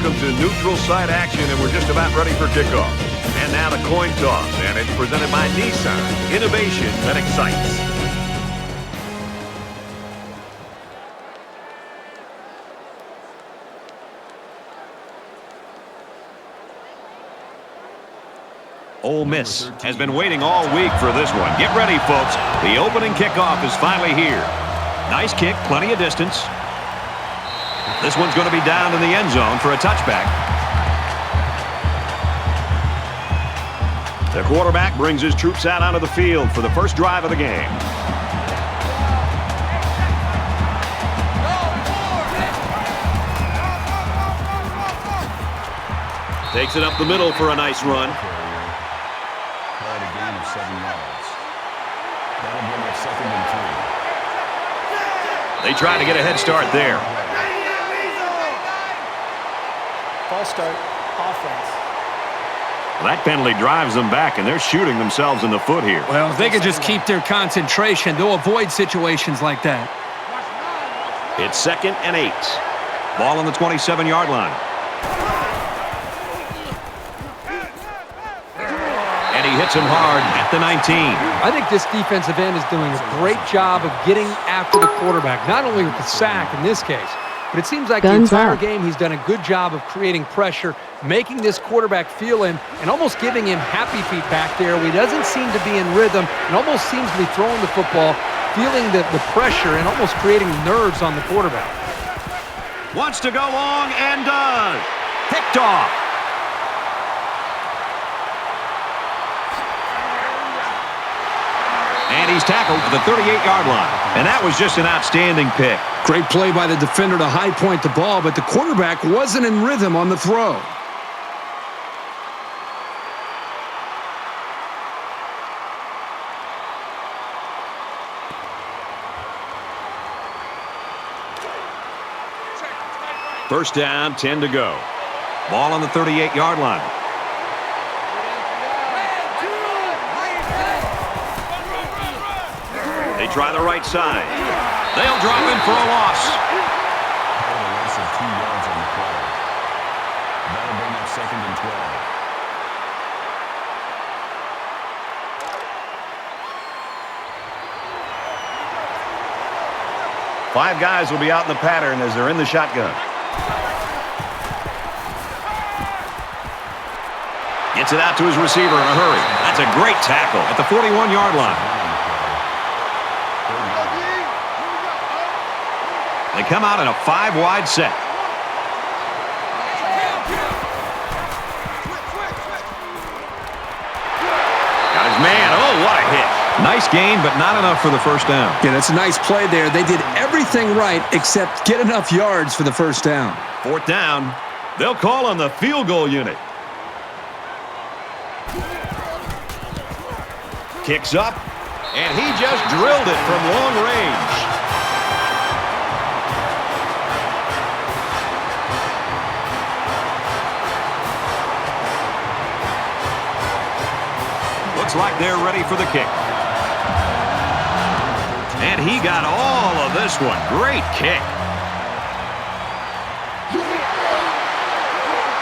welcome to neutral site action, and we're just about ready for kickoff. And now the coin toss, and it's presented by Nissan. Innovation that excites. Ole Miss has been waiting all week for this one. Get ready, folks. The opening kickoff is finally here. Nice kick, plenty of distance. This one's going to be down in the end zone for a touchback. The quarterback brings his troops out onto the field for the first drive of the game. Takes it up the middle for a nice run. They try to get a head start there. False start, offense. That penalty drives them back, and they're shooting themselves in the foot here. Well, if they can just keep their concentration, they'll avoid situations like that. It's 2nd and 8. Ball on the 27-yard line. And he hits him hard at the 19. I think this defensive end is doing a great job of getting after the quarterback, not only with the sack in this case, but it seems like the entire game he's done a good job of creating pressure, making this quarterback feel him, and almost giving him happy feet back there where he doesn't seem to be in rhythm and almost seems to be throwing the football, feeling the pressure and almost creating nerves on the quarterback. Wants to go long and does. Picked off. And he's tackled to the 38-yard line. And that was just an outstanding pick. Great play by the defender to high point the ball, but the quarterback wasn't in rhythm on the throw. First down, 10 to go. Ball on the 38-yard line. They try the right side. They'll drop in for a loss. That'll bring up 2nd and 12. Five guys will be out in the pattern as they're in the shotgun. Gets it out to his receiver in a hurry. That's a great tackle at the 41-yard line. They come out in a 5-wide set. Got his man. Oh, what a hit. Nice gain, but not enough for the first down. Yeah, that's a nice play there. They did everything right except get enough yards for the first down. 4th down. They'll call on the field goal unit. Kicks up, and he just drilled it from long range. Looks like they're ready for the kick. And he got all of this one. Great kick.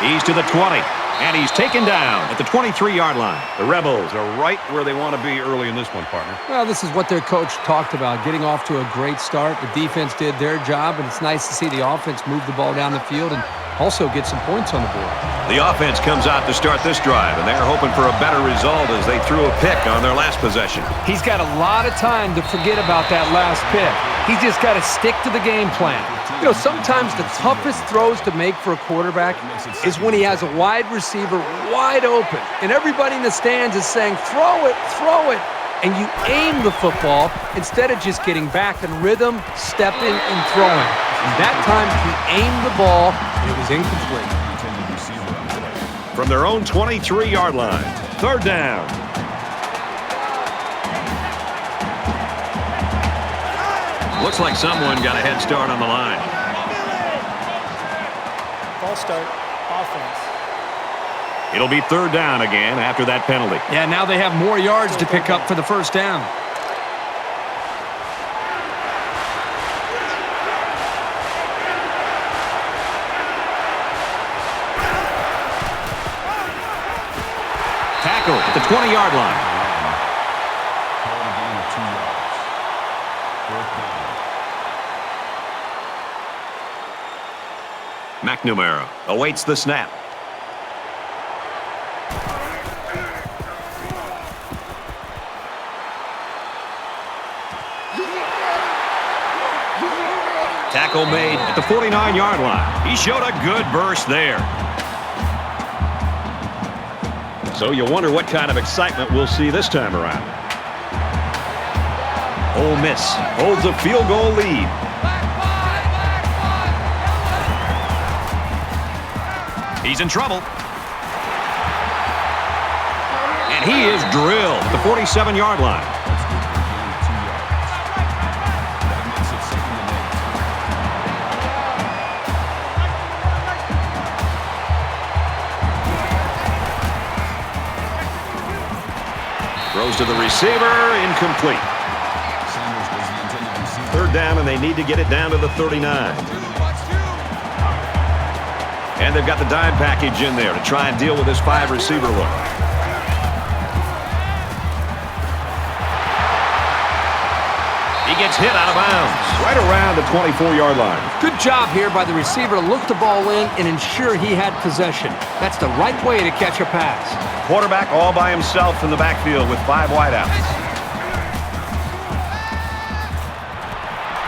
He's to the 20. And he's taken down at the 23-yard line. The Rebels are right where they want to be early in this one, partner. Well, this is what their coach talked about, getting off to a great start. The defense did their job, and it's nice to see the offense move the ball down the field and also get some points on the board. The offense comes out to start this drive, and they're hoping for a better result as they threw a pick on their last possession. He's got a lot of time to forget about that last pick. He's just got to stick to the game plan. You know, sometimes the toughest throws to make for a quarterback is when he has a wide receiver wide open, and everybody in the stands is saying, throw it, and you aim the football instead of just getting back in rhythm, stepping, and throwing. And that time, he aimed the ball, and it was incomplete. From their own 23-yard line, 3rd down. Looks like someone got a head start on the line. False start, offense. It'll be 3rd down again after that penalty. Yeah, now they have more yards to pick up for the first down. at the 20-yard line. Call a gain of 2 yards. 4th down. McNamara awaits the snap. Tackle made at the 49-yard line. He showed a good burst there. So you wonder what kind of excitement we'll see this time around. Ole Miss holds a field goal lead. He's in trouble. And he is drilled at the 47-yard line. Throws to the receiver, incomplete. 3rd down, and they need to get it down to the 39. And they've got the dime package in there to try and deal with this 5-receiver look. He gets hit out of bounds, right around the 24-yard line. Good job here by the receiver to look the ball in and ensure he had possession. That's the right way to catch a pass. Quarterback all by himself in the backfield with 5 wideouts.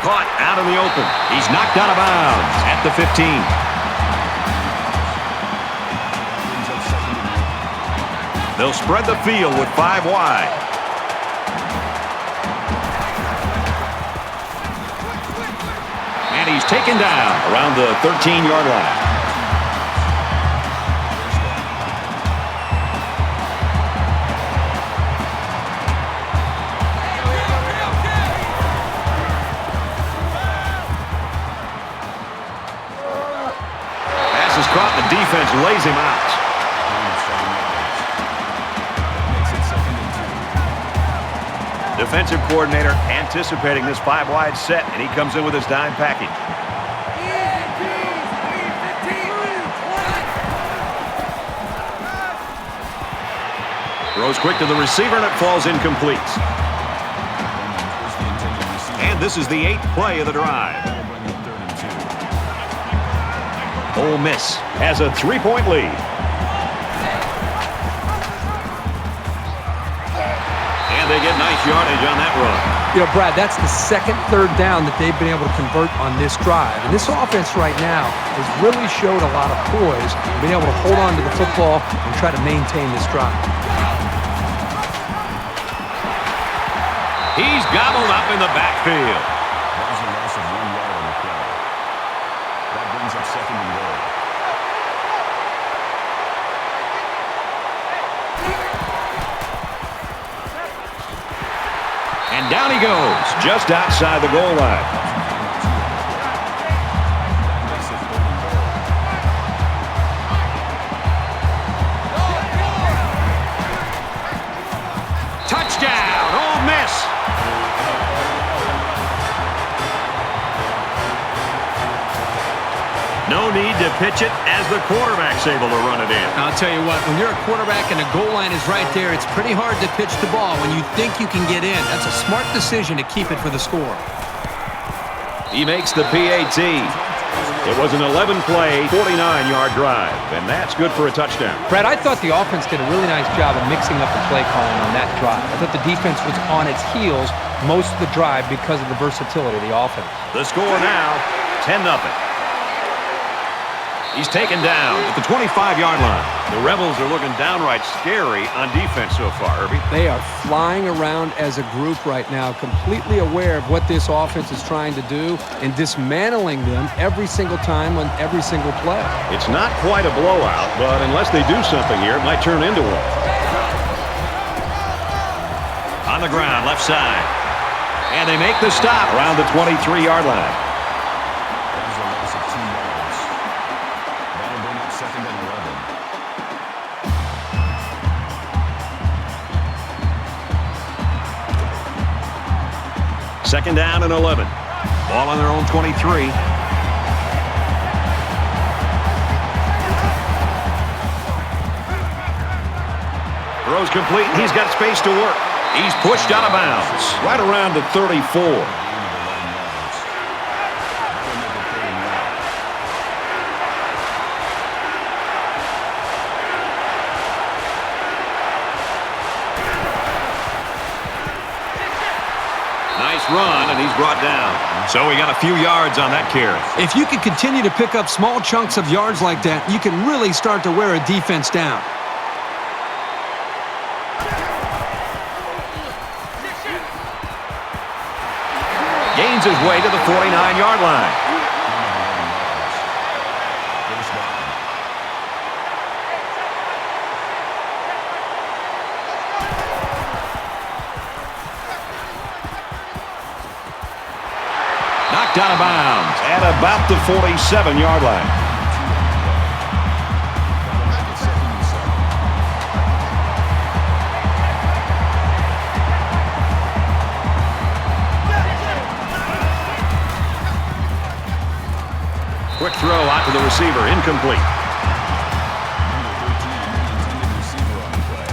Caught out in the open. He's knocked out of bounds at the 15. They'll spread the field with 5 wide. And he's taken down around the 13-yard line. Pass is caught, the defense lays him out. Defensive coordinator anticipating this 5-wide set, and he comes in with his dime package. Throws quick to the receiver, and it falls incomplete. And this is the 8th play of the drive. Ole Miss has a 3-point lead. And they get nice yardage on that run. You know, Brad, that's the second 3rd down that they've been able to convert on this drive. And this offense right now has really showed a lot of poise, being able to hold on to the football and try to maintain this drive. He's gobbled up in the backfield. That was a loss of 1 yard on the play. That brings up 2nd and goal. And down he goes, just outside the goal line. Touchdown, Ole Miss. No need to pitch it as the quarterback's able to run it in. I'll tell you what, when you're a quarterback and the goal line is right there, it's pretty hard to pitch the ball when you think you can get in. That's a smart decision to keep it for the score. He makes the PAT. It was an 11-play, 49-yard drive, and that's good for a touchdown. Brad, I thought the offense did a really nice job of mixing up the play calling on that drive. I thought the defense was on its heels most of the drive because of the versatility of the offense. The score now, 10-0. He's taken down at the 25-yard line. The Rebels are looking downright scary on defense so far, Herbie. They are flying around as a group right now, completely aware of what this offense is trying to do and dismantling them every single time on every single play. It's not quite a blowout, but unless they do something here, it might turn into one. On the ground, left side. And they make the stop around the 23-yard line. Second down and 11. Ball on their own 23. Throws complete. He's got space to work. He's pushed out of bounds. Right around the 34. Nice run, and he's brought down. So he got a few yards on that carry. If you can continue to pick up small chunks of yards like that, you can really start to wear a defense down. Gains his way to the 49-yard line. Knocked out of bounds at about the 47-yard line. Quick throw out to the receiver, incomplete.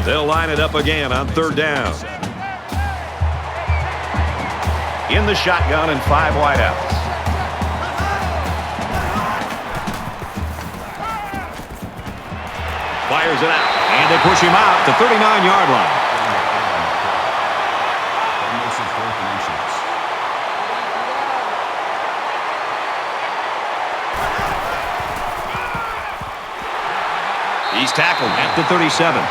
They'll line it up again on third down. In the shotgun and 5 wideouts. Fires it out, and they push him out to 39-yard line. He's tackled at the 37.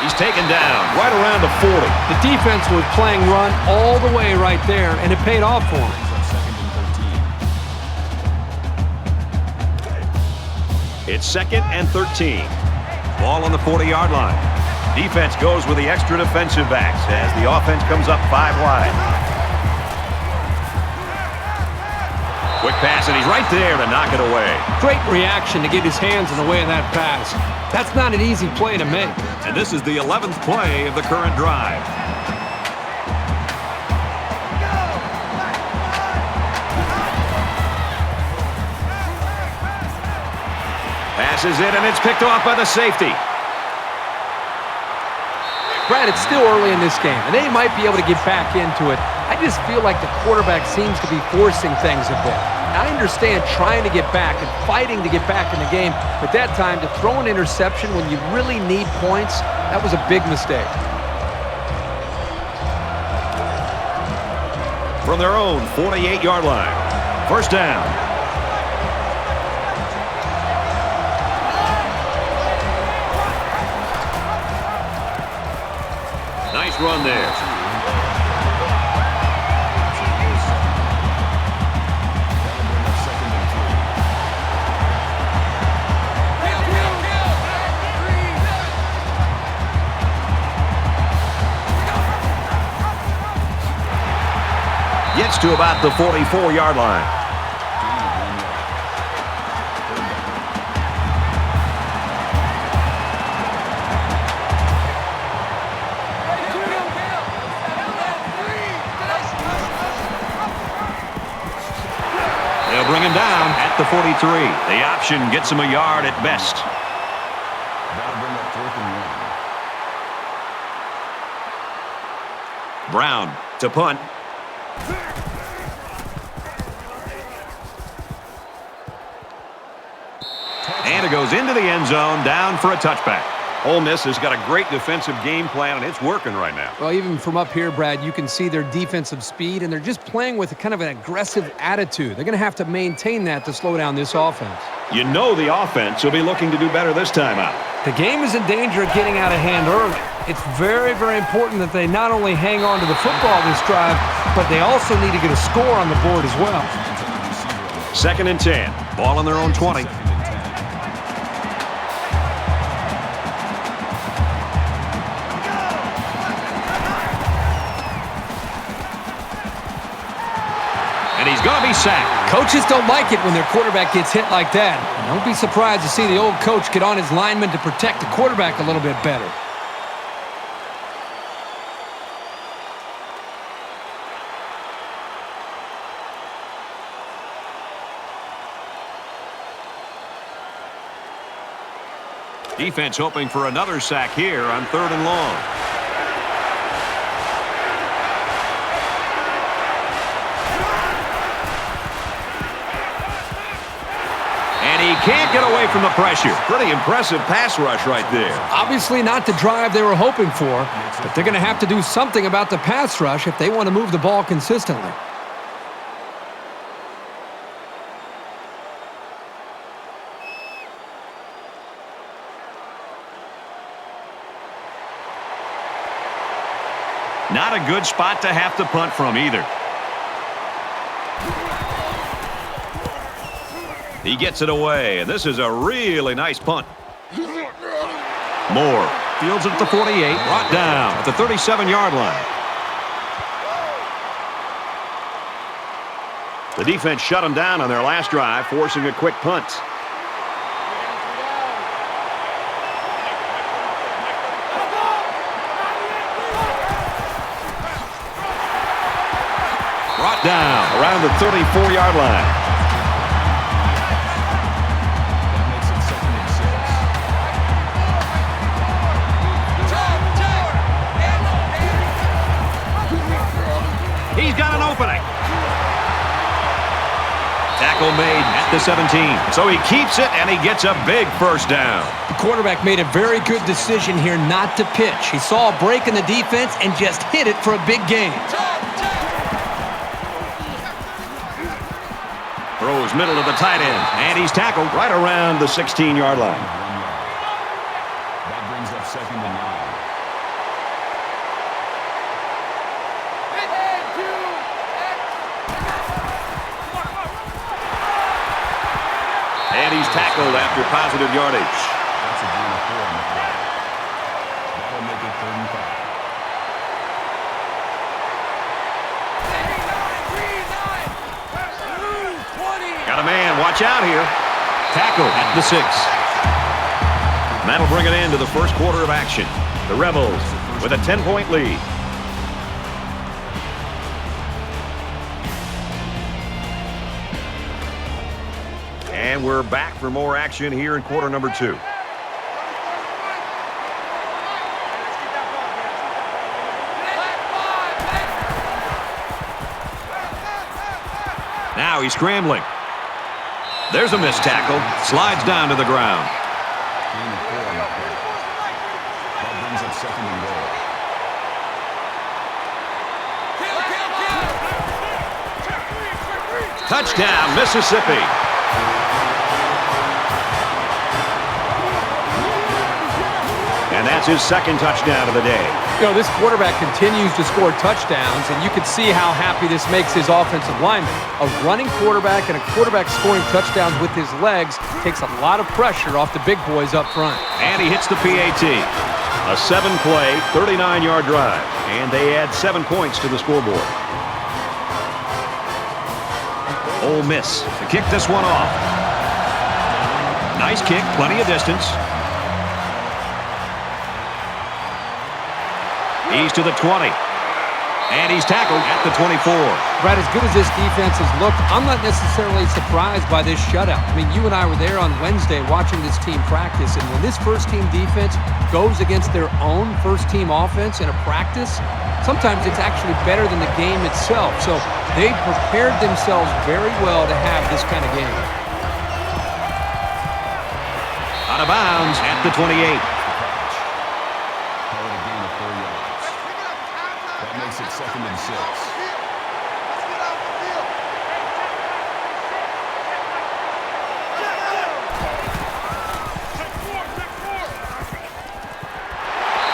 He's taken down right around the 40. The defense was playing run all the way right there, and it paid off for him. It's 2nd and 13. Ball on the 40-yard line. Defense goes with the extra defensive backs as the offense comes up 5 wide. Quick pass, and he's right there to knock it away. Great reaction to get his hands in the way of that pass. That's not an easy play to make. And this is the 11th play of the current drive. Passes it, and it's picked off by the safety. Brad, it's still early in this game, and they might be able to get back into it. I just feel like the quarterback seems to be forcing things a bit. I understand trying to get back and fighting to get back in the game, but that time to throw an interception when you really need points, that was a big mistake. From their own 48-yard line. First down. Nice run there. Gets to about the 44-yard line. They'll bring him down at the 43. The option gets him a yard at best. That'll bring up 4th and 1. Brown to punt. And it goes into the end zone, down for a touchback. Ole Miss has got a great defensive game plan, and it's working right now. Well, even from up here, Brad, you can see their defensive speed, and they're just playing with a kind of an aggressive attitude. They're going to have to maintain that to slow down this offense. You know the offense will be looking to do better this time out. The game is in danger of getting out of hand early. It's very, very important that they not only hang on to the football this drive, but they also need to get a score on the board as well. 2nd and 10. Ball on their own 20. He's going to be sacked. Coaches don't like it when their quarterback gets hit like that. Don't be surprised to see the old coach get on his lineman to protect the quarterback a little bit better. Defense hoping for another sack here on 3rd and long. And he can't get away from the pressure. Pretty impressive pass rush right there. Obviously not the drive they were hoping for, but they're going to have to do something about the pass rush if they want to move the ball consistently. Not a good spot to have to punt from either. He gets it away, and this is a really nice punt. Moore fields it at the 48, brought down at the 37-yard line. The defense shut him down on their last drive, forcing a quick punt. Brought down around the 34-yard line. That makes it 2nd and 6. He's got an opening. Tackle made at the 17. So he keeps it, and he gets a big first down. The quarterback made a very good decision here not to pitch. He saw a break in the defense and just hit it for a big gain. Throws middle to the tight end, and he's tackled right around the 16-yard line. That brings up 2nd and 9. And he's tackled after positive yardage. That's a gain of 4 on the play. That'll make it 3rd and 5. Got a man, watch out here. Tackle at the 6. That'll bring it into the first quarter of action. The Rebels with a 10-point lead. And we're back for more action here in quarter number 2. Now he's scrambling. There's a missed tackle. Slides down to the ground. Gain of 4 on the play. That brings up 2nd and goal. Touchdown, Mississippi. And that's his 2nd touchdown of the day. You know, this quarterback continues to score touchdowns, and you can see how happy this makes his offensive lineman. A running quarterback and a quarterback scoring touchdowns with his legs takes a lot of pressure off the big boys up front. And he hits the PAT. A 7-play, 39-yard drive. And they add 7 points to the scoreboard. Ole Miss to kick this one off. Nice kick, plenty of distance. He's to the 20. And he's tackled at the 24. Brad, as good as this defense has looked, I'm not necessarily surprised by this shutout. I mean, you and I were there on Wednesday watching this team practice, and when this first-team defense goes against their own first-team offense in a practice, sometimes it's actually better than the game itself. So they prepared themselves very well to have this kind of game. Out of bounds at the 28. Makes it 2nd and 6.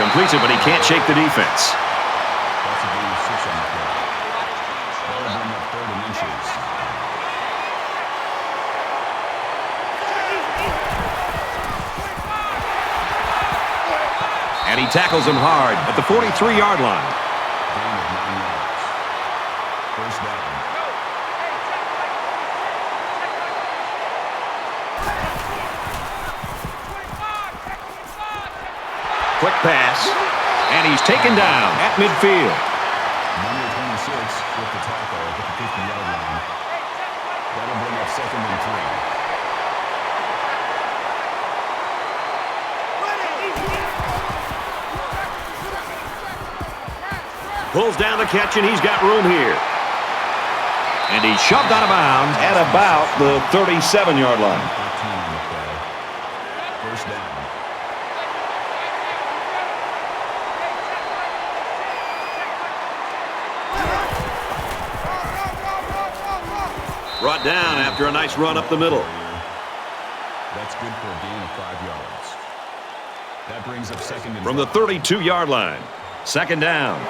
Completes it, but he can't shake the defense. That's a gain of 6 on the play. That'll bring up 3rd and inches. And he tackles him hard at the 43-yard line. Gain of 9 yards. First down. Quick pass. And he's taken down at midfield. Number 26 with the tackle at the 50-yard line. That'll bring up 2nd and 3. Pulls down the catch, and he's got room here. And he's shoved out of bounds at about the 37-yard line. 13 on the play. First down. Brought down after a nice run up the middle. That's good for a gain of 5 yards. That brings up second and From the 32-yard line. Second down.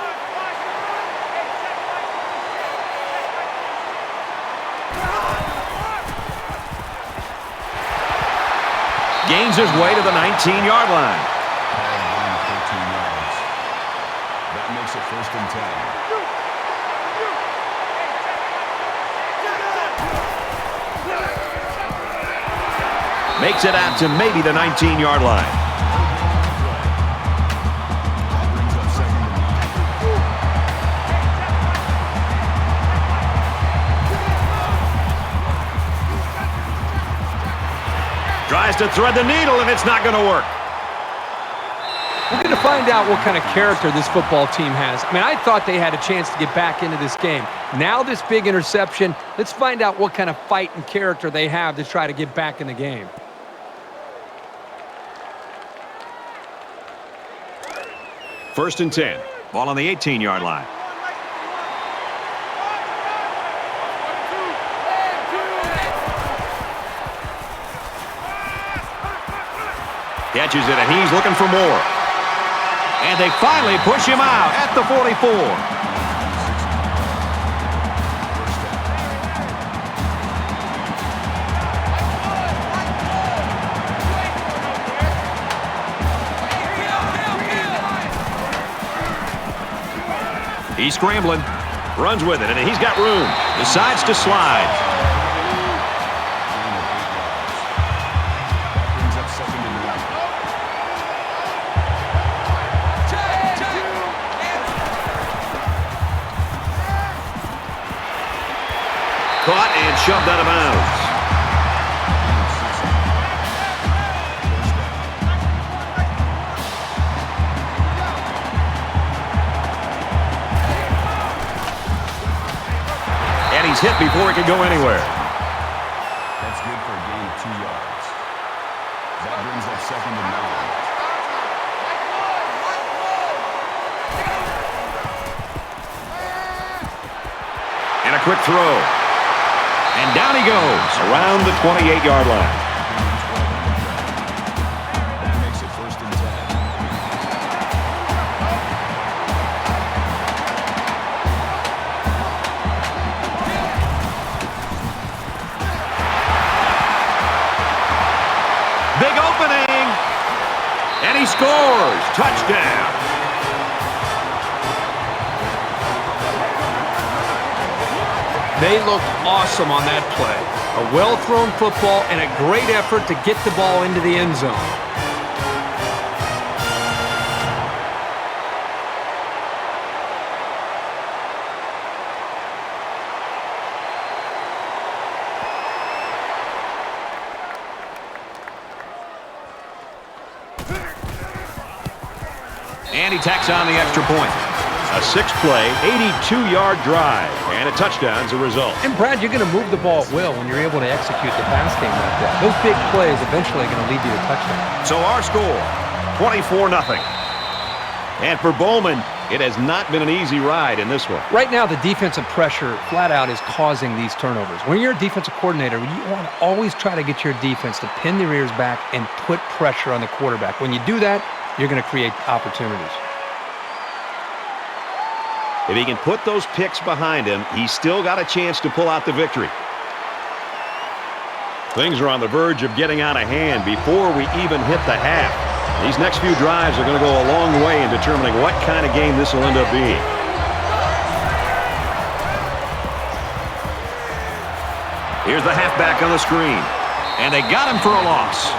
Gains his way to the 19-yard line. 13 yards. That makes it first and 10. Makes it out to maybe the 19-yard line. Brings up second and 9. Tries to thread the needle, and it's not going to work. We're going to find out what kind of character this football team has. I mean, I thought they had a chance to get back into this game. Now this big interception, let's find out what kind of fight and character they have to try to get back in the game. First and 10. Ball on the 18-yard line. Catches it, and he's looking for more. And they finally push him out at the 44. He's scrambling, runs with it, and he's got room. Decides to slide. Brings up second and 11. Caught and shoved out of bounds. He's hit before he could go anywhere. That's good for a gain of 2 yards. That brings up second and 9. And a quick throw. And down he goes around the 28-yard line. That makes it first and 10. Big opening. And he scores. Touchdown. They looked awesome on that play. A well-thrown football and a great effort to get the ball into the end zone. And he tacks on the extra point. A 6-play, 82-yard drive, and a touchdown's a result. And, Brad, you're going to move the ball at will when you're able to execute the pass game like that. Those big plays eventually are going to lead you to touchdown. So our score, 24-0. And for Bowman, it has not been an easy ride in this one. Right now, the defensive pressure flat out is causing these turnovers. When you're a defensive coordinator, you want to always try to get your defense to pin their ears back and put pressure on the quarterback. When you do that, you're going to create opportunities. If he can put those picks behind him, he's still got a chance to pull out the victory. Things are on the verge of getting out of hand before we even hit the half. These next few drives are going to go a long way in determining what kind of game this will end up being. Here's the halfback on the screen. And they got him for a loss.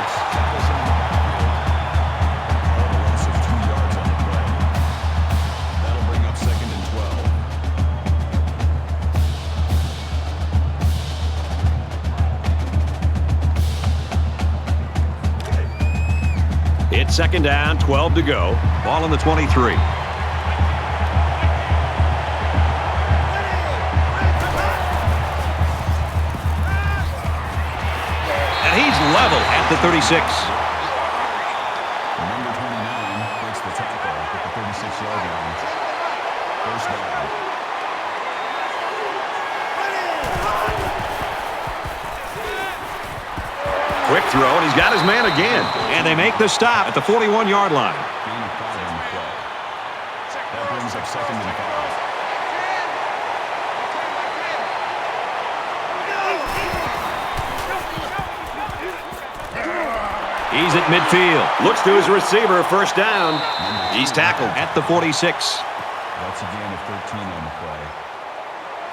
It's second down, 12 to go. Ball on the 23. level at the 36. Number 29 breaks the tackle at the 36-yard line. First down. Quick throw, and he's got his man again. And they make the stop at the 41-yard line. Gain of 5 on the play. That brings up second and 5. He's at midfield. Looks to his receiver. First down. He's tackled at the 46. That's a gain of 13 on the play.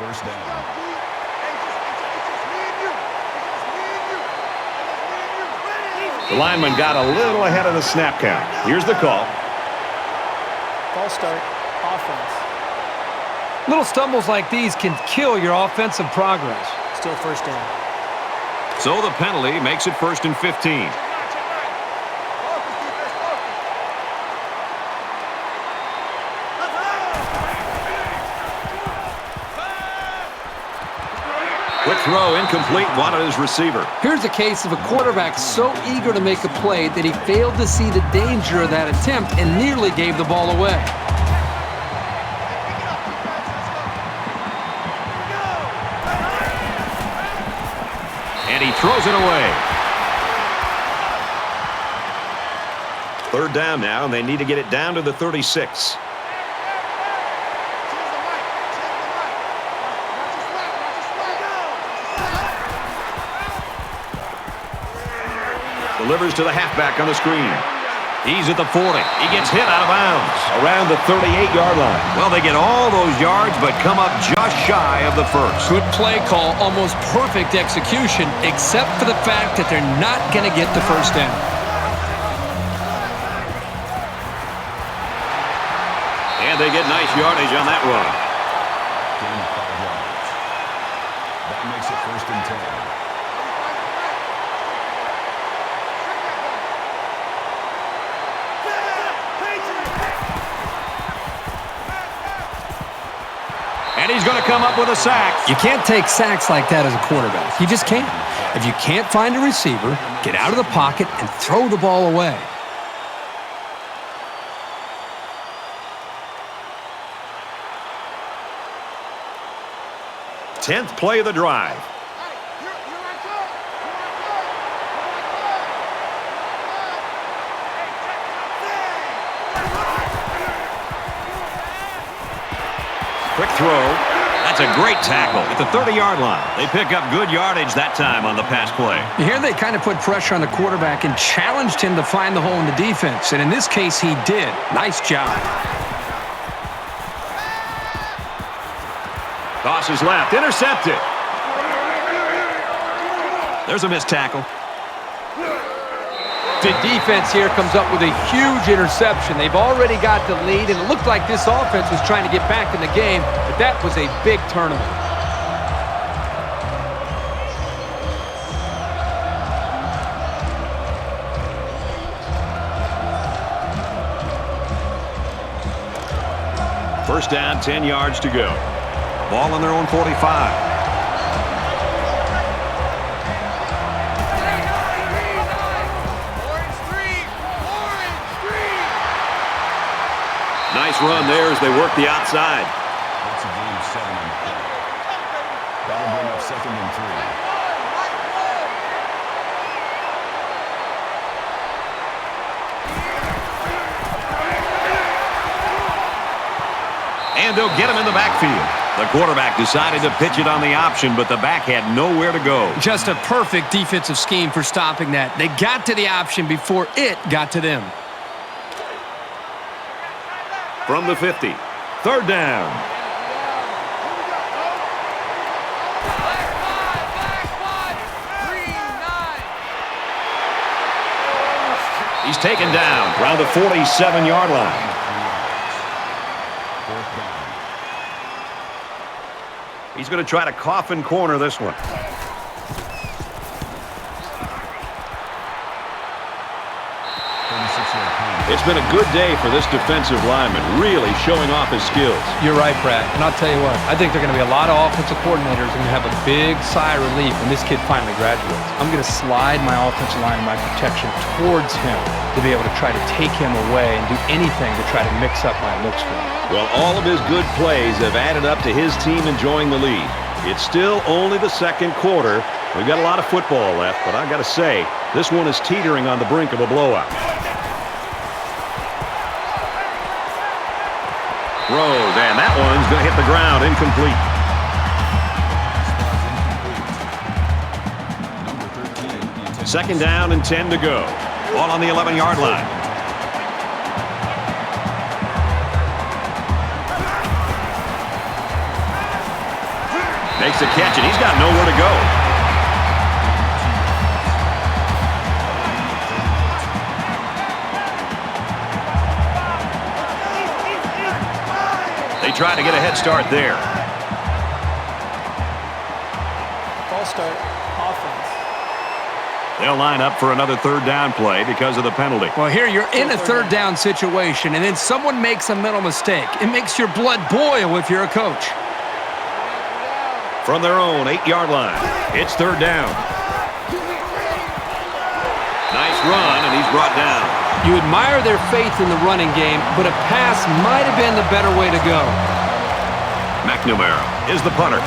First down. The lineman got a little ahead of the snap count. Here's the call. False start. Offense. Little stumbles like these can kill your offensive progress. Still first down. So the penalty makes it 1st and 15. Quick throw, incomplete, wanted his receiver. Here's a case of a quarterback so eager to make a play that he failed to see the danger of that attempt and nearly gave the ball away. And he throws it away. 3rd down now, and they need to get it down to the 36. Delivers to the halfback on the screen. He's at the 40. He gets hit out of bounds around the 38-yard line. Well, they get all those yards, but come up just shy of the first. Good play call, almost perfect execution, except for the fact that they're not going to get the first down. And they get nice yardage on that run. Gain of 5 yards. That makes it 1st and 10. And he's going to come up with a sack. You can't take sacks like that as a quarterback. You just can't. If you can't find a receiver, get out of the pocket and throw the ball away. Tenth play of the drive. Quick throw. That's a great tackle at the 30-yard line. They pick up good yardage that time on the pass play. Here they kind of put pressure on the quarterback and challenged him to find the hole in the defense. And in this case, he did. Nice job. Tosses left. Intercepted. There's a missed tackle. The defense here comes up with a huge interception. They've already got the lead, and it looked like this offense was trying to get back in the game, but that was a big tournament. First down, 10 yards to go. Ball on their own 45. Nice run there as they work the outside. That's a gain of 7 on the play. That'll bring up 2nd and 3. And they'll get him in the backfield. The quarterback decided to pitch it on the option, but the back had nowhere to go. Just a perfect defensive scheme for stopping that. They got to the option before it got to them. From the 50. 3rd down. He's taken down around the 47-yard line. 4th down. He's going to try to coffin corner this one. It's been a good day for this defensive lineman, really showing off his skills. You're right, Brad. And I'll tell you what, I think there are going to be a lot of offensive coordinators and have a big sigh of relief when this kid finally graduates. I'm going to slide my offensive line and my protection towards him to be able to try to take him away and do anything to try to mix up my looks for him. Well, all of his good plays have added up to his team enjoying the lead. It's still only the second quarter. We've got a lot of football left, but I've got to say, this one is teetering on the brink of a blowout. Throws, and that one's going to hit the ground incomplete. Second down and 10 to go. Ball on the 11-yard line. Makes a catch, and he's got nowhere to go. They try to get a head start there. False start, offense. They'll line up for another third down play because of the penalty. Well, here you're in a third down situation, and then someone makes a mental mistake. It makes your blood boil if you're a coach. From their own 8-yard line, it's third down. Nice run, and he's brought down. You admire their faith in the running game, but a pass might have been the better way to go. McNamara is the punter.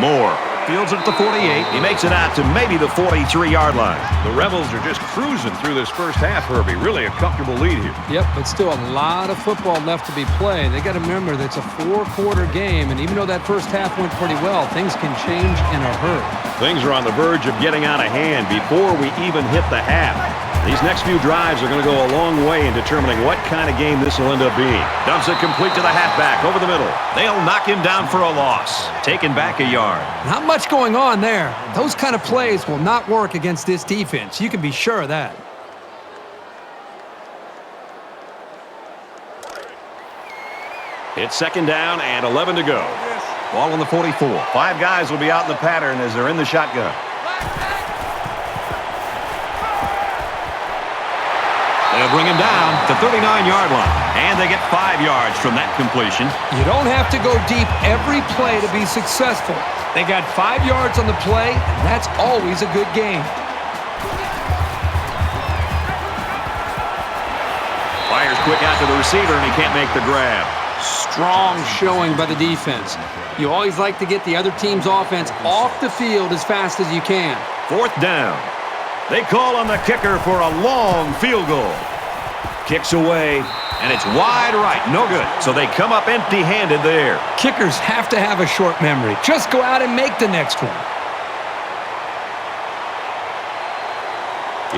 Moore fields it at the 48. He makes it out to maybe the 43-yard line. The Rebels are just cruising through this first half, Herbie. Really a comfortable lead here. Yep, but still a lot of football left to be played. They got to remember that it's a 4-quarter game, and even though that first half went pretty well, things can change in a hurry. Things are on the verge of getting out of hand before we even hit the half. These next few drives are going to go a long way in determining what kind of game this will end up being. Dumps it complete to the halfback over the middle. They'll knock him down for a loss. Taken back a yard. Not much going on there. Those kind of plays will not work against this defense. You can be sure of that. It's second down and 11 to go. Ball on the 44. 5 guys will be out in the pattern as they're in the shotgun. They'll bring him down to 39-yard line. And they get 5 yards from that completion. You don't have to go deep every play to be successful. They got 5 yards on the play, and that's always a good game. Fires quick out to the receiver, and he can't make the grab. Strong showing by the defense. You always like to get the other team's offense off the field as fast as you can. Fourth down. They call on the kicker for a long field goal. Kicks away, and it's wide right. No good. So they come up empty-handed there. Kickers have to have a short memory. Just go out and make the next one.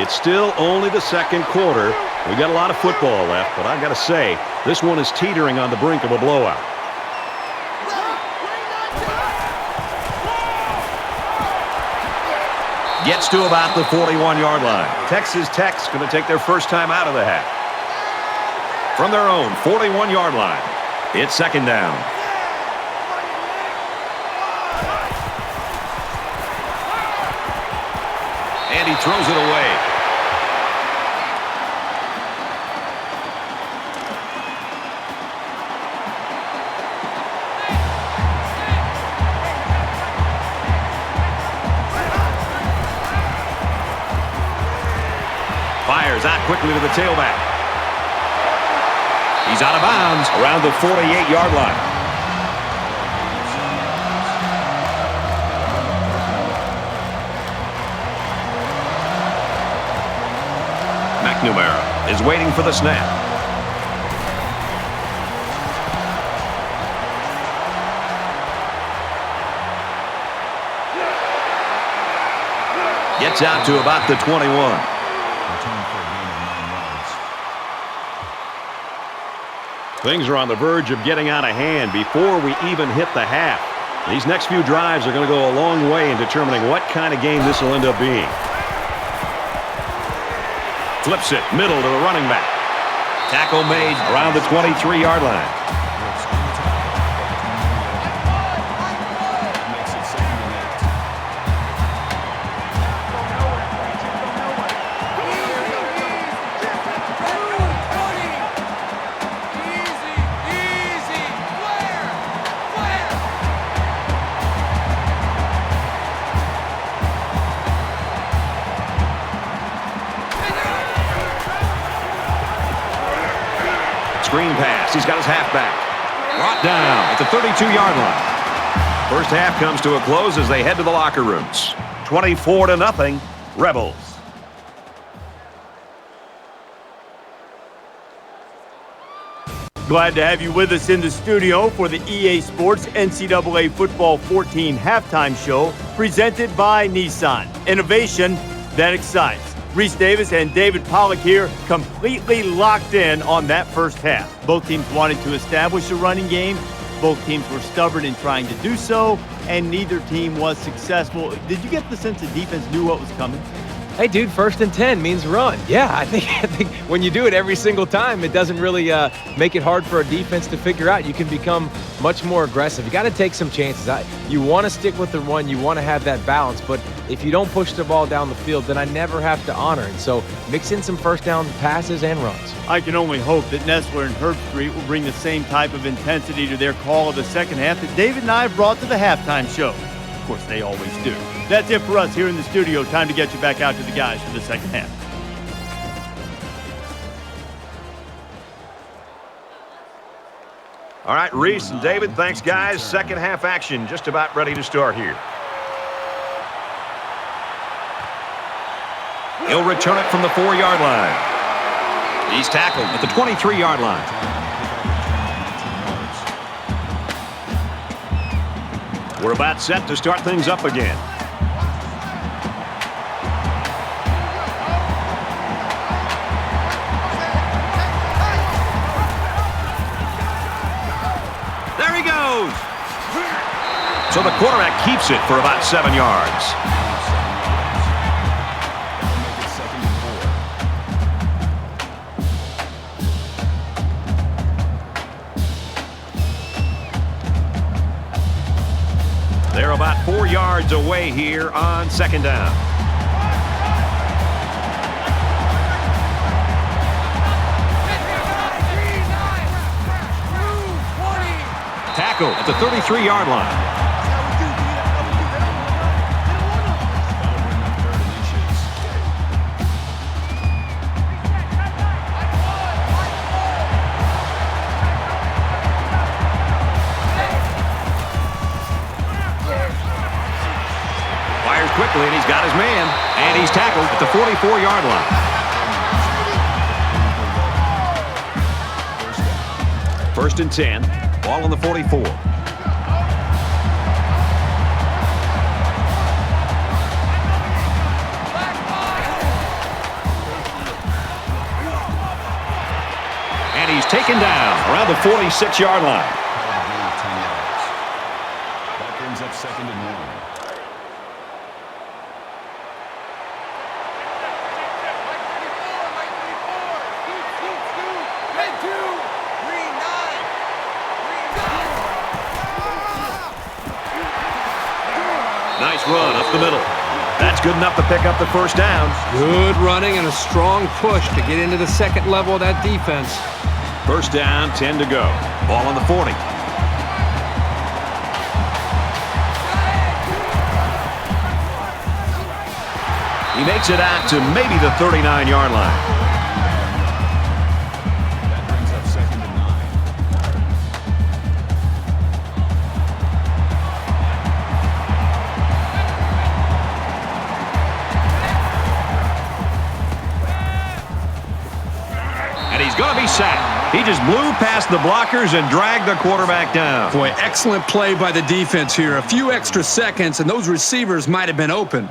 It's still only the second quarter. We've got a lot of football left, but I've got to say, this one is teetering on the brink of a blowout. Gets to about the 41-yard line. Texas Tech's going to take their first time out of the half. From their own 41-yard line, it's second down. And he throws it away. Fires out quickly to the tailback. He's out of bounds around the 48-yard line. McNamara is waiting for the snap. Gets out to about the 21. Things are on the verge of getting out of hand before we even hit the half. These next few drives are going to go a long way in determining what kind of game this will end up being. Flips it, middle to the running back. Tackle made around the 23-yard line. Screen pass. He's got his halfback. Brought down at the 32-yard line. First half comes to a close as they head to the locker rooms. 24-0, Rebels. Glad to have you with us in the studio for the EA Sports NCAA Football 14 halftime show presented by Nissan. Innovation that excites. Reese Davis and David Pollack here, completely locked in on that first half. Both teams wanted to establish a running game. Both teams were stubborn in trying to do so, and neither team was successful. Did you get the sense the defense knew what was coming? Hey, dude, 1st and 10 means run. Yeah, I think when you do it every single time, it doesn't really make it hard for a defense to figure out. You can become much more aggressive. You got to take some chances. You want to stick with the run. You want to have that balance. But if you don't push the ball down the field, then I never have to honor it. So mix in some first down passes and runs. I can only hope that Nessler and Herbstreit will bring the same type of intensity to their call of the second half that David and I brought to the halftime show. Of course, they always do. That's it for us here in the studio. Time to get you back out to the guys for the second half. All right, Reese and David, thanks, guys. Second half action just about ready to start here. He'll return it from the 4-yard line. He's tackled at the 23-yard line. We're about set to start things up again. There he goes. So the quarterback keeps it for about 7 yards. They're about 4 yards away here on second down. Tackle at the 33-yard line. Quickly, and he's got his man, and he's tackled at the 44-yard line. First and 10, ball on the 44. And he's taken down around the 46-yard line. That brings up 2nd and 1. Nice run up the middle. That's good enough to pick up the first down. Good running and a strong push to get into the second level of that defense. First down, 10 to go. Ball on the 40. He makes it out to maybe the 39-yard line. That brings up 2nd and 9. He's going to be sacked. He just blew past the blockers and dragged the quarterback down. Boy, excellent play by the defense here. A few extra seconds, and those receivers might have been open.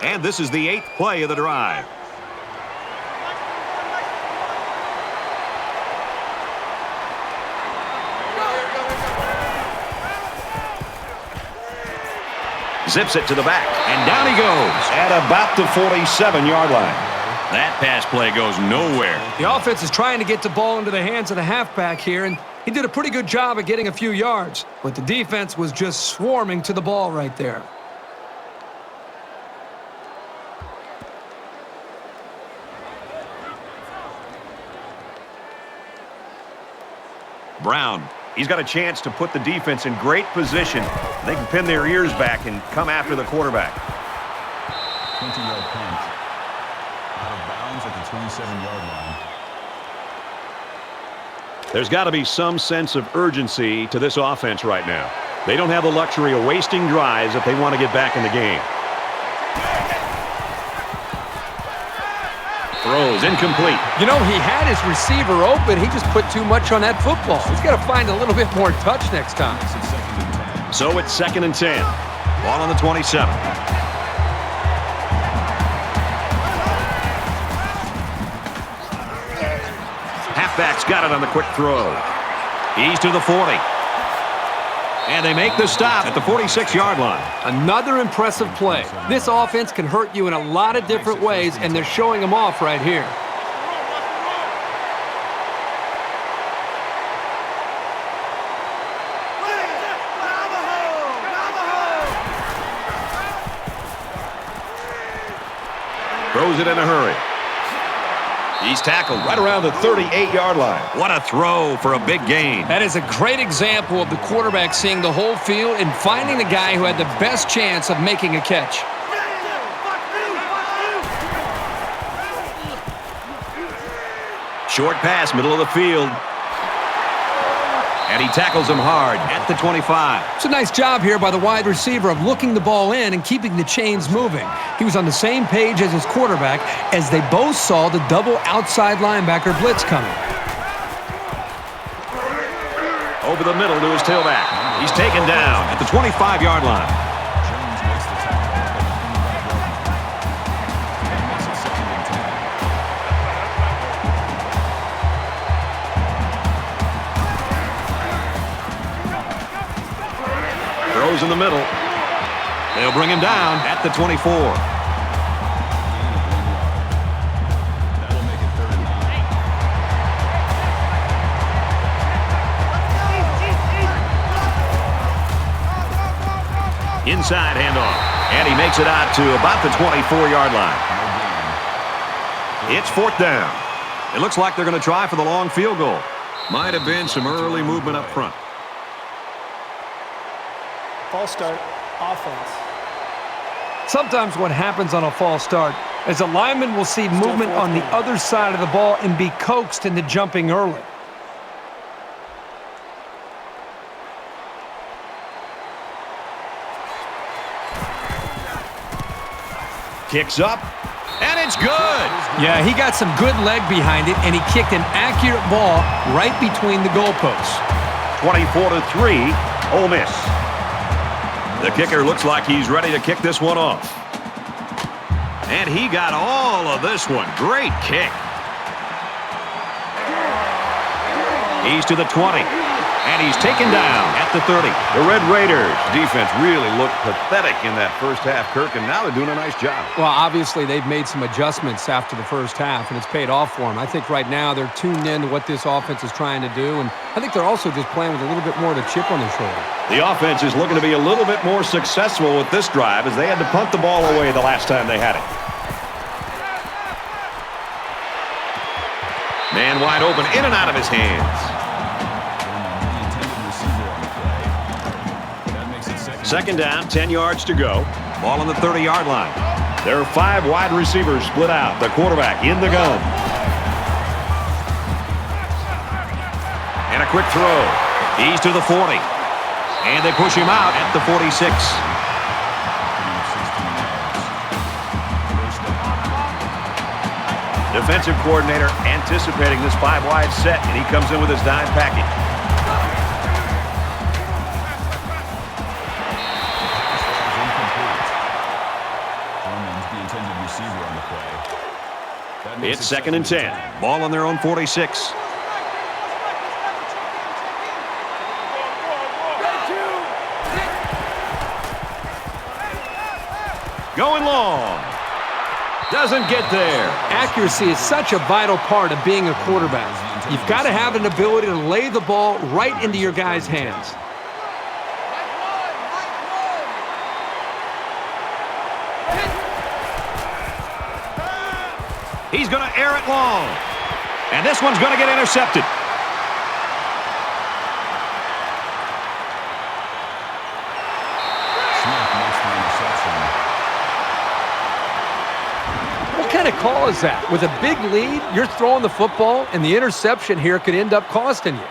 And this is the 8th play of the drive. Zips it to the back, and down he goes at about the 47-yard line. That pass play goes nowhere. The offense is trying to get the ball into the hands of the halfback here, and he did a pretty good job of getting a few yards, but the defense was just swarming to the ball right there. Brown, he's got a chance to put the defense in great position. They can pin their ears back and come after the quarterback. 20-yard punt. Out of bounds. times at the 27-yard line. There's got to be some sense of urgency to this offense right now. They don't have the luxury of wasting drives if they want to get back in the game. Throws incomplete. You know, he had his receiver open. He just put too much on that football. He's got to find a little bit more touch next time. So it's 2nd and 10. Ball on the 27. Halfback's got it on the quick throw. He's to the 40. And they make the stop at the 46-yard line. Another impressive play. This offense can hurt you in a lot of different ways, and they're showing them off right here. Throws it in a hurry. He's tackled right around the 38-yard line. What a throw for a big gain. That is a great example of the quarterback seeing the whole field and finding the guy who had the best chance of making a catch. Short pass, middle of the field. And he tackles him hard at the 25. It's a nice job here by the wide receiver of looking the ball in and keeping the chains moving. He was on the same page as his quarterback as they both saw the double outside linebacker blitz coming. Over the middle to his tailback. He's taken down at the 25-yard line. Jones makes the tackle at the 25-yard line. That makes it 2nd and 10. Throws in the middle. They'll bring him down at the 24. That'll make it 3rd and 9. Inside handoff. And he makes it out to about the 24-yard line. It's 4th down. It looks like they're going to try for the long field goal. Might have been some early movement up front. False start, offense. Sometimes what happens on a false start is a lineman will see movement on the other side of the ball and be coaxed into jumping early. Kicks up, and it's good. Yeah, he got some good leg behind it, and he kicked an accurate ball right between the goalposts. 24-3, Ole Miss. The kicker looks like he's ready to kick this one off. And he got all of this one. Great kick. He's to the 20. And he's taken down at the 30. The Red Raiders defense really looked pathetic in that first half, Kirk, and now they're doing a nice job. Well, obviously, they've made some adjustments after the first half, and it's paid off for them. I think right now they're tuned in to what this offense is trying to do, and I think they're also just playing with a little bit more of a chip on their shoulder. The offense is looking to be a little bit more successful with this drive as they had to punt the ball away the last time they had it. Man wide open, in and out of his hands. Second down, 10 yards to go. Ball on the 30-yard line. There are 5 wide receivers split out. The quarterback in the gun. And a quick throw. He's to the 40. And they push him out at the 46. Defensive coordinator anticipating this 5-wide set, and he comes in with his dime package. It's 2nd and 10. Ball on their own 46. Going long. Doesn't get there. Accuracy is such a vital part of being a quarterback. You've got to have an ability to lay the ball right into your guys' hands. He's going to air it long. And this one's going to get intercepted. What kind of call is that? With a big lead, you're throwing the football, and the interception here could end up costing you.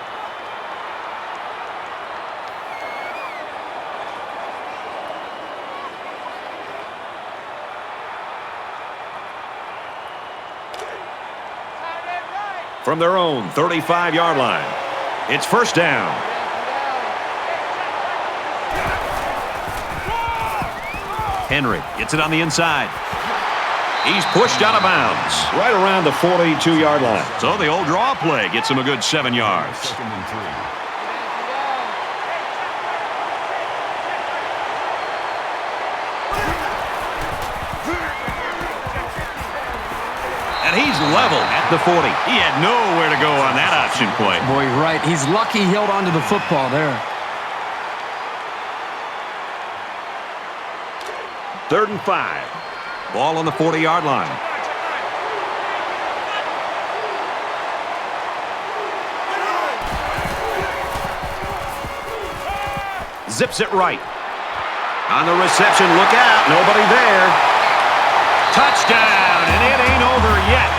From their own 35-yard line, it's first down. Henry gets it on the inside. He's pushed out of bounds right around the 42-yard line. So the old draw play gets him a good 7 yards. Second and 3. And he's level at the 40. He had nowhere to go on that option play. Boy, you're right. He's lucky he held on to the football there. 3rd and 5. Ball on the 40-yard line. Zips it right. On the reception, look out. Nobody there. Touchdown, and it ain't over yet.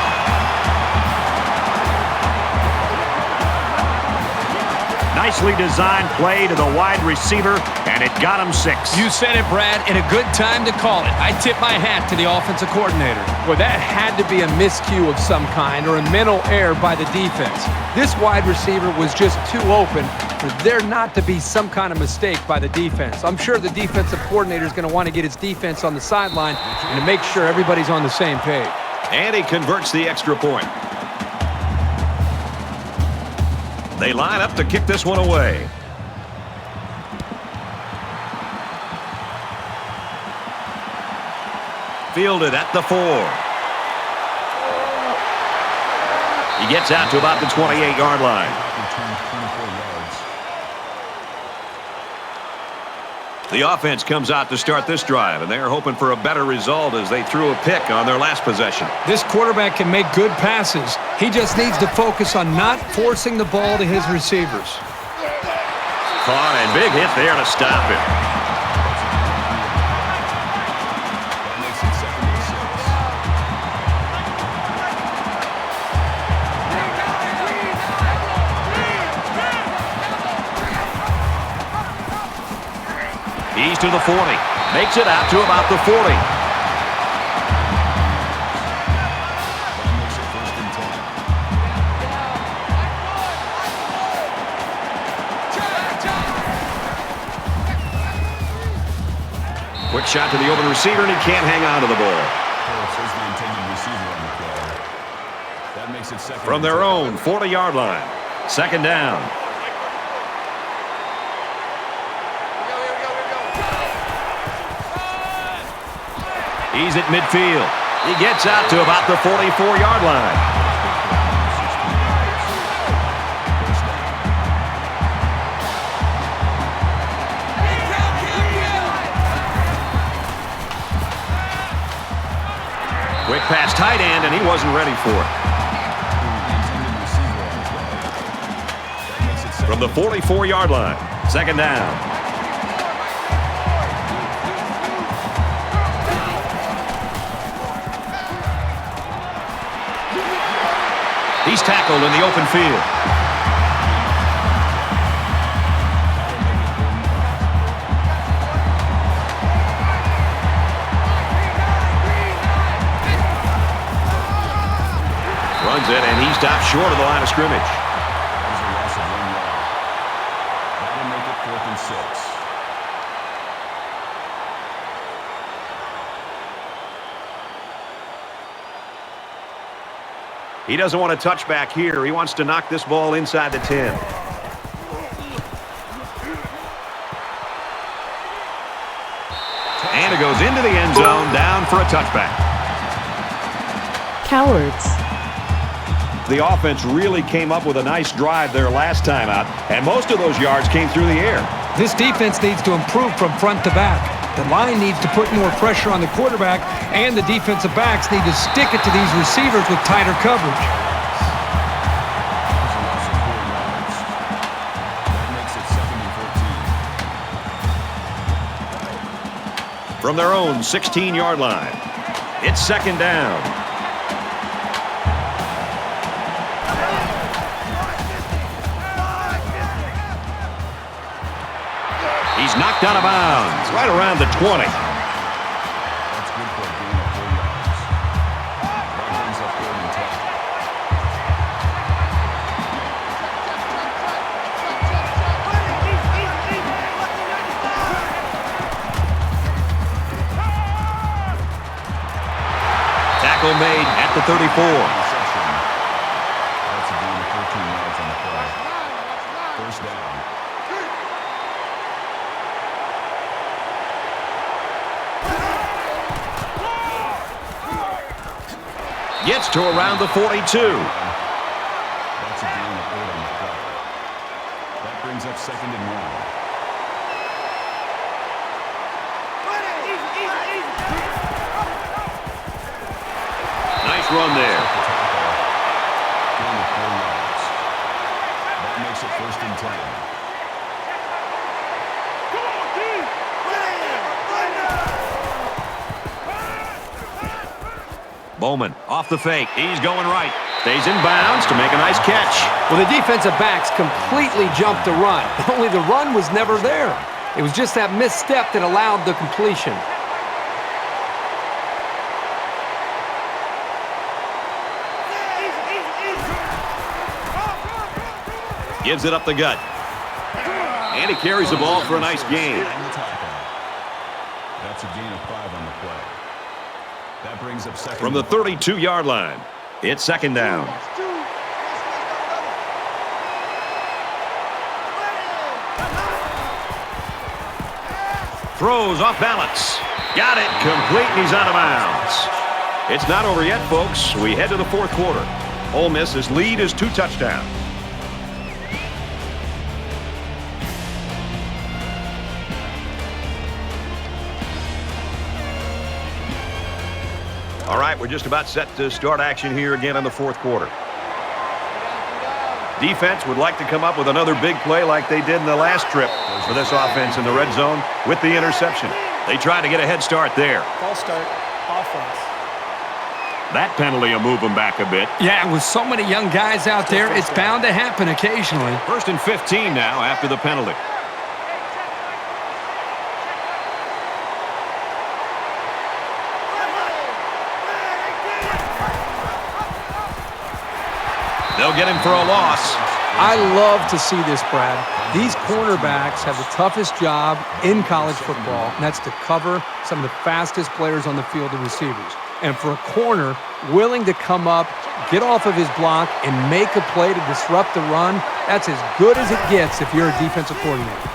Nicely designed play to the wide receiver, and it got him 6. You said it, Brad, and a good time to call it. I tip my hat to the offensive coordinator. Well, that had to be a miscue of some kind or a mental error by the defense. This wide receiver was just too open for there not to be some kind of mistake by the defense. I'm sure the defensive coordinator is going to want to get his defense on the sideline and to make sure everybody's on the same page. And he converts the extra point. They line up to kick this one away. Fielded at the 4. He gets out to about the 28-yard line. The offense comes out to start this drive, and they're hoping for a better result as they threw a pick on their last possession. This quarterback can make good passes. He just needs to focus on not forcing the ball to his receivers. Caught and big hit there to stop it. That makes it second and 6. He's to the 40. Makes it out to about the 40. That makes it first and 10. Quick shot to the open receiver, and he can't hang on to the ball. Phillips is the intended receiver on the play. That makes it second From and their 10. own 40-yard line. Second down. He's at midfield. He gets out to about the 44-yard line. Quick pass tight end, and he wasn't ready for it. From the 44-yard line. Second down. He's tackled in the open field. Runs it, and he stops short of the line of scrimmage. That was a loss of 1 yard. That'll make it 4th and 6. He doesn't want to touch back here. He wants to knock this ball inside the 10. And it goes into the end zone, down for a touchback. Cowards. The offense really came up with a nice drive there last time out, and most of those yards came through the air. This defense needs to improve from front to back. The line needs to put more pressure on the quarterback, and the defensive backs need to stick it to these receivers with tighter coverage. That makes it second and 14. From their own 16-yard line, it's second down. knocked out of bounds right around the 20. That's good for a gain of 4 yards. That brings up 3rd and 10. Tackle made at the 34. Interception. That's a gain of 13 yards on the play. 1st down. Gets to around the 42. That's a gain of 8 on the play. That brings up 2nd and 1. Nice run there. Gain of 4 yards. That makes it 1st and 10. Bowman off the fake. He's going right. Stays in bounds to make a nice catch. Well, the defensive backs completely jumped the run. Only the run was never there. It was just that misstep that allowed the completion. Gives it up the gut. And he carries the ball for a nice gain. That's a gain of 5 on the play. That brings up 2nd. From the 32-yard line, it's 2nd down. Throws off balance. Got it. Complete, and he's out of bounds. It's not over yet, folks. We head to the 4th quarter. Ole Miss's lead is 2 touchdowns. All right, we're just about set to start action here again in the 4th quarter. Defense would like to come up with another big play like they did in the last trip for this offense in the red zone with the interception. They try to get a head start there. False start, offense. That penalty will move them back a bit. Yeah, with so many young guys out there, it's bound to happen occasionally. 1st and 15 now after the penalty. They'll get him for a loss. I love to see this, Brad. These cornerbacks have the toughest job in college football, and that's to cover some of the fastest players on the field, the receivers. And for a corner willing to come up, get off of his block, and make a play to disrupt the run, that's as good as it gets if you're a defensive coordinator.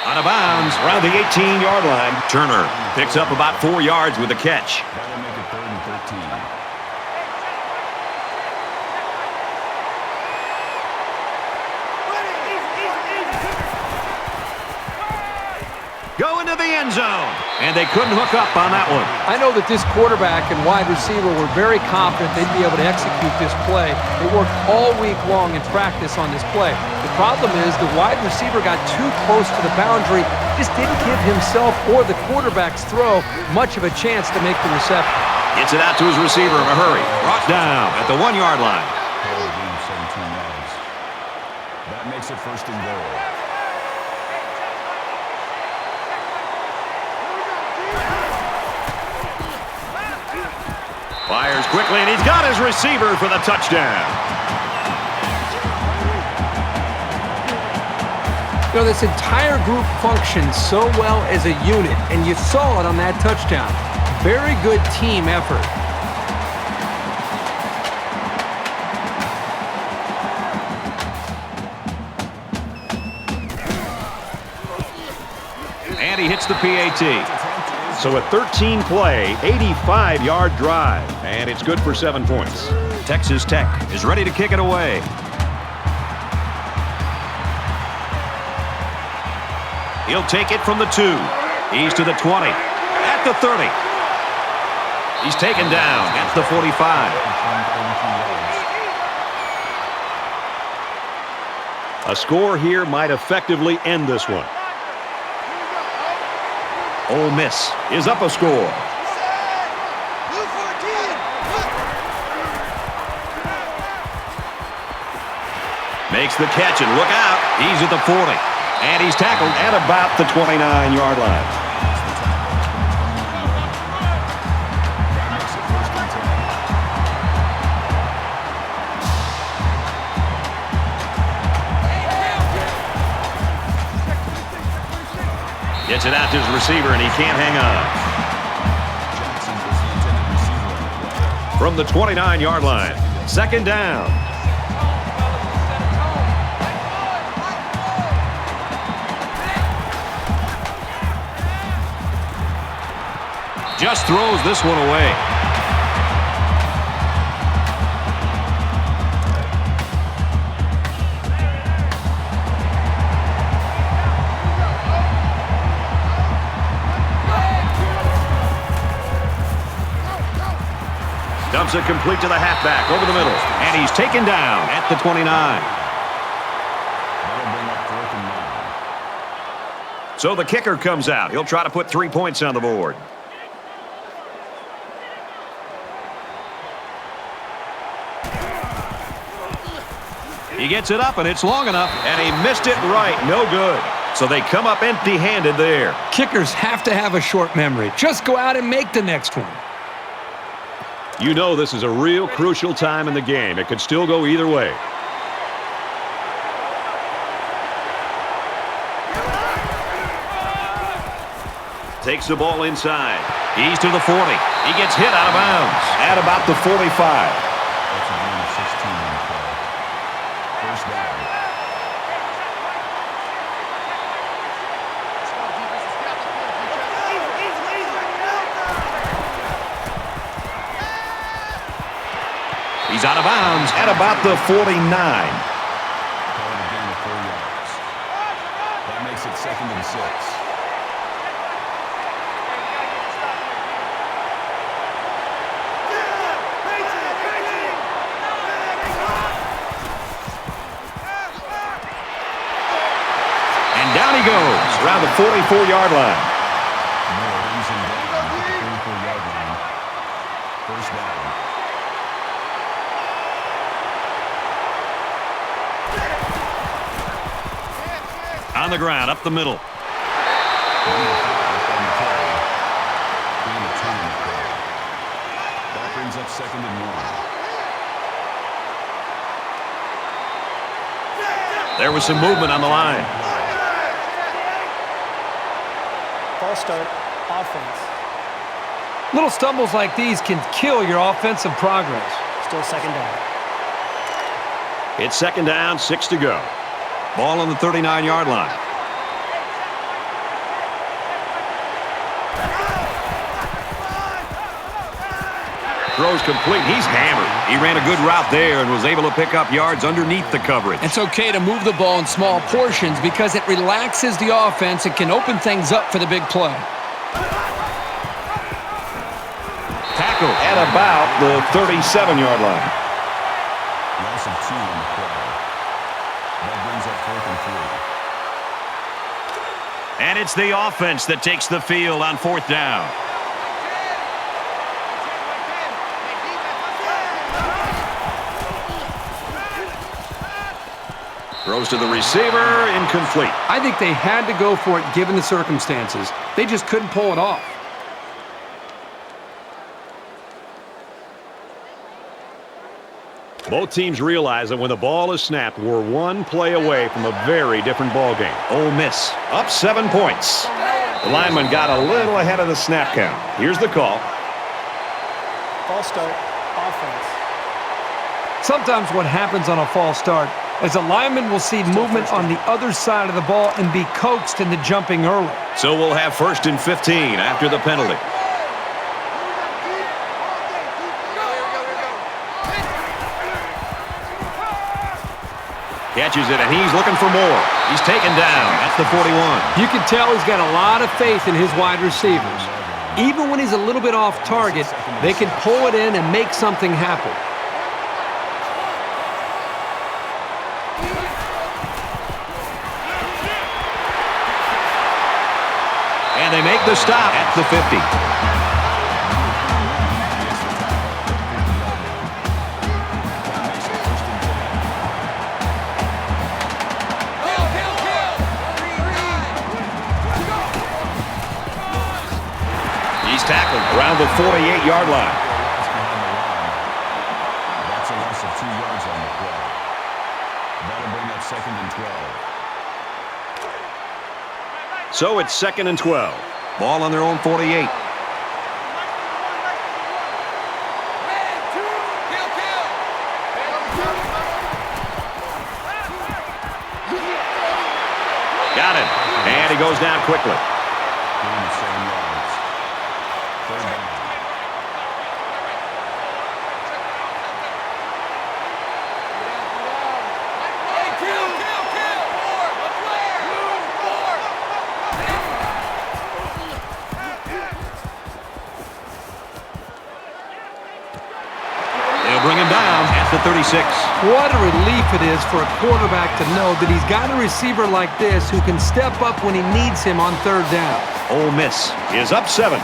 Out of bounds around the 18-yard line. Turner picks up about 4 yards with the catch. That'll make it 3rd and 13. Go into the end zone. And they couldn't hook up on that one. I know that this quarterback and wide receiver were very confident they'd be able to execute this play. They worked all week long in practice on this play. The problem is the wide receiver got too close to the boundary, just didn't give himself or the quarterback's throw much of a chance to make the reception. Gets it out to his receiver in a hurry. Brought down at the 1-yard line. Gain of 17 yards. That makes it 1st and goal. Fires quickly, and he's got his receiver for the touchdown. You know, this entire group functions so well as a unit, and you saw it on that touchdown. Very good team effort. And he hits the PAT. So a 13-play, 85-yard drive, and it's good for 7 points. Texas Tech is ready to kick it away. He'll take it from the 2. He's to the 20, at the 30. He's taken down at the 45. A score here might effectively end this one. Ole Miss is up a score. Makes the catch, and look out. He's at the 40. And he's tackled at about the 29-yard line. Gets it out to his receiver, and he can't hang on. From the 29-yard line, second down. Just throws this one away. Dumps it complete to the halfback over the middle. And he's taken down at the 29. So the kicker comes out. He'll try to put 3 points on the board. He gets it up, and it's long enough, and he missed it right. No good. So they come up empty-handed there. Kickers have to have a short memory. Just go out and make the next one. You know this is a real crucial time in the game. It could still go either way. Takes the ball inside. He's to the 40. He gets hit out of bounds at about the 45. He's out of bounds at about the 49. That makes it 2nd and 6. And down he goes around the 44-yard line. First down. On the ground, up the middle. That brings up 2nd and 1. There was some movement on the line. False start, offense. Little stumbles like these can kill your offensive progress. Still second down. It's second down, 6 to go. Ball on the 39-yard line. Throws complete. He's hammered. He ran a good route there and was able to pick up yards underneath the coverage. It's okay to move the ball in small portions because it relaxes the offense and can open things up for the big play. Tackle at about the 37-yard line. Loss of 2 on the play. That brings up 4th and 3. And it's the offense that takes the field on 4th down. Throws to the receiver, incomplete. I think they had to go for it given the circumstances. They just couldn't pull it off. Both teams realize that when the ball is snapped, we're one play away from a very different ball game. Ole Miss up 7 points. The lineman got a little ahead of the snap count. Here's the call. False start, offense. Sometimes what happens on a false start is a lineman will see movement on the other side of the ball and be coaxed into jumping early. So we'll have 1st and 15 after the penalty. Catches it, and he's looking for more. He's taken down. That's the 41. You can tell he's got a lot of faith in his wide receivers. Even when he's a little bit off target, they can pull it in and make something happen. And they make the stop at the 50. 48-yard line. That's a loss of 2 yards on the play. That'll bring up 2nd and 12. So it's 2nd and 12. Ball on their own 48. Got it. And he goes down quickly. Gain of 7 yards. 3rd down. They'll bring him down at the 36. What a relief it is for a quarterback to know that he's got a receiver like this who can step up when he needs him on 3rd down. Ole Miss is up 7.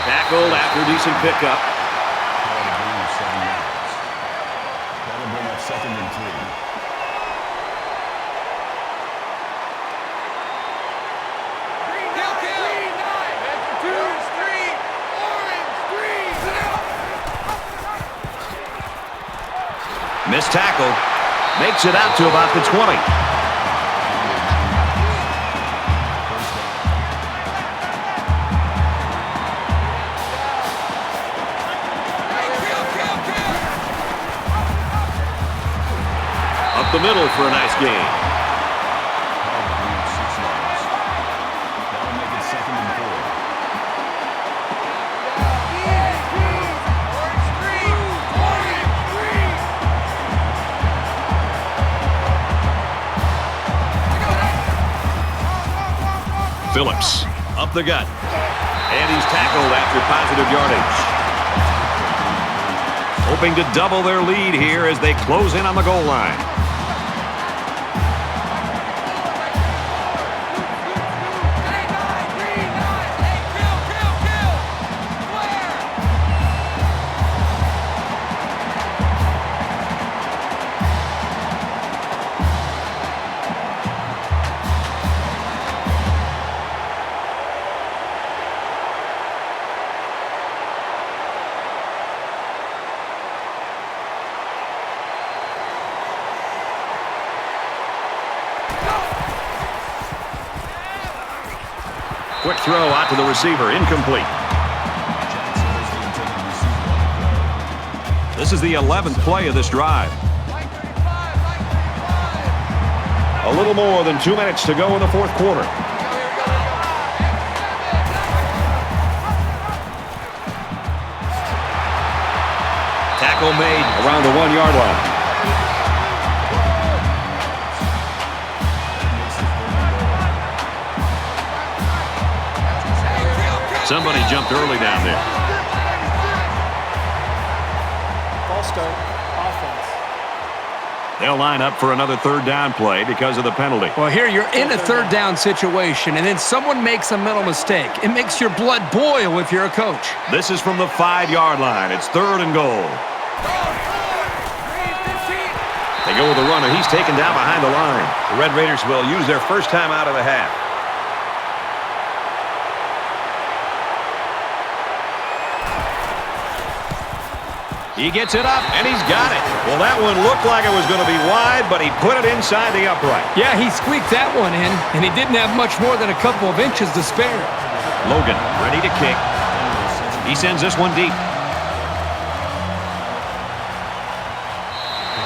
Tackled after a decent pickup. Called a gain of 7 yards. That'll bring up 2nd and 3. Missed tackle. Makes it out to about the 20. Up the middle for a nice gain. Called a gain of 6 yards. That'll make it 2nd and 4. Phillips up the gut. And he's tackled after positive yardage. Hoping to double their lead here as they close in on the goal line. Quick throw out to the receiver, incomplete. This is the 11th play of this drive. A little more than 2 minutes to go in the 4th quarter. Tackle made around the 1-yard line. Somebody jumped early down there. False start. Offense. They'll line up for another 3rd down play because of the penalty. Well, here you're in a 3rd down situation, and then someone makes a mental mistake. It makes your blood boil if you're a coach. This is from the 5-yard line. It's 3rd and goal. They go with the run, and he's taken down behind the line. The Red Raiders will use their first time out of the half. He gets it up, and he's got it. Well, that one looked like it was going to be wide, but he put it inside the upright. Yeah, he squeaked that one in, and he didn't have much more than a couple of inches to spare. Logan ready to kick. He sends this one deep.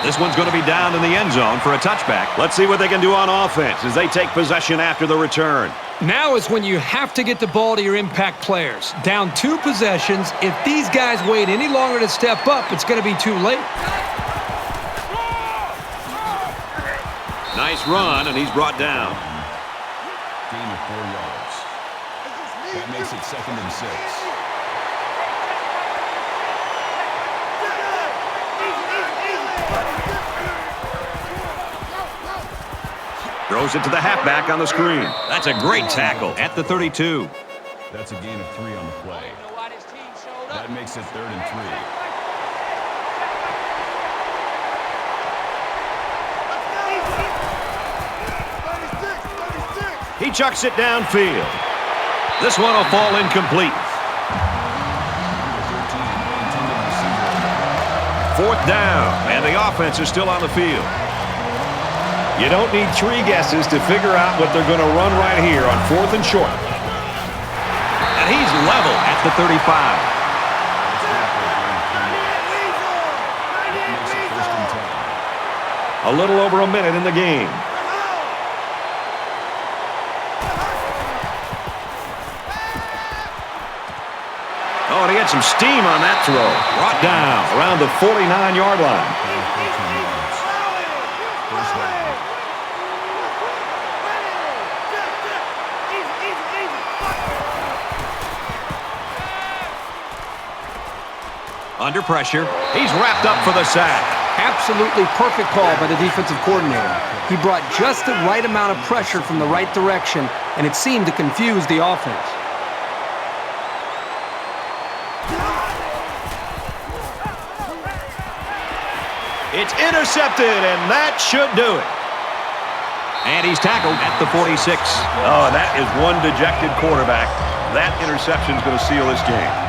This one's going to be down in the end zone for a touchback. Let's see what they can do on offense as they take possession after the return. Now is when you have to get the ball to your impact players. Down 2 possessions. If these guys wait any longer to step up, it's going to be too late. Nice run, and he's brought down. Gain of 4 yards. That makes it 2nd and 6. Throws it to the halfback on the screen. That's a great tackle at the 32. That's a gain of 3 on the play. That makes it 3rd and 3. He chucks it downfield. This one will fall incomplete. 4th down, and the offense is still on the field. You don't need 3 guesses to figure out what they're going to run right here on 4th and short. And he's level at the 35. A little over a minute in the game. Oh, and he had some steam on that throw. Brought down around the 49-yard line. Under pressure. He's wrapped up for the sack. Absolutely perfect call by the defensive coordinator. He brought just the right amount of pressure from the right direction, and it seemed to confuse the offense. It's intercepted, and that should do it. And he's tackled at the 46. Oh, that is one dejected quarterback. That interception is going to seal this game.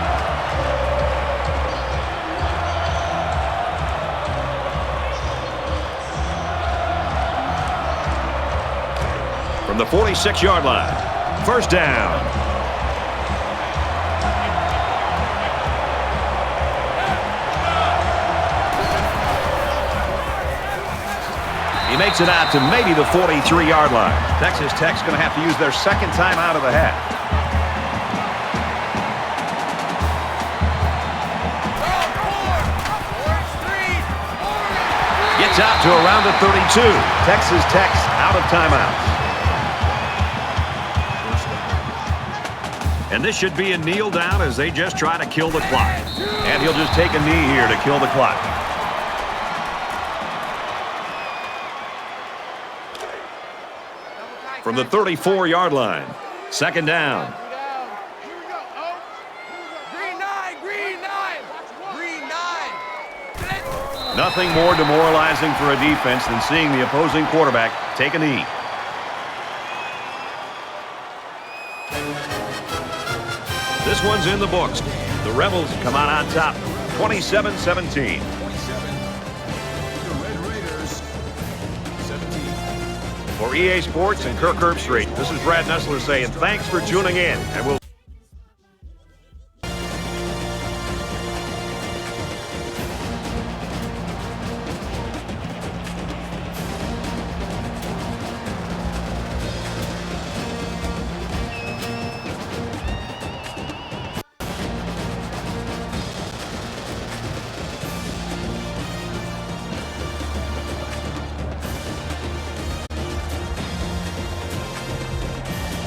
From the 46-yard line, 1st down. He makes it out to maybe the 43-yard line. Texas Tech's going to have to use their 2nd time out of the half. Gets out to around the 32. Texas Tech's out of timeouts. And this should be a kneel down as they just try to kill the clock. And he'll just take a knee here to kill the clock. From the 34-yard line, 2nd down. Nothing more demoralizing for a defense than seeing the opposing quarterback take a knee. This one's in the books. The Rebels come out on top, 27-17. For EA Sports and Kirk Herbstreit, this is Brad Nessler saying thanks for tuning in, and we'll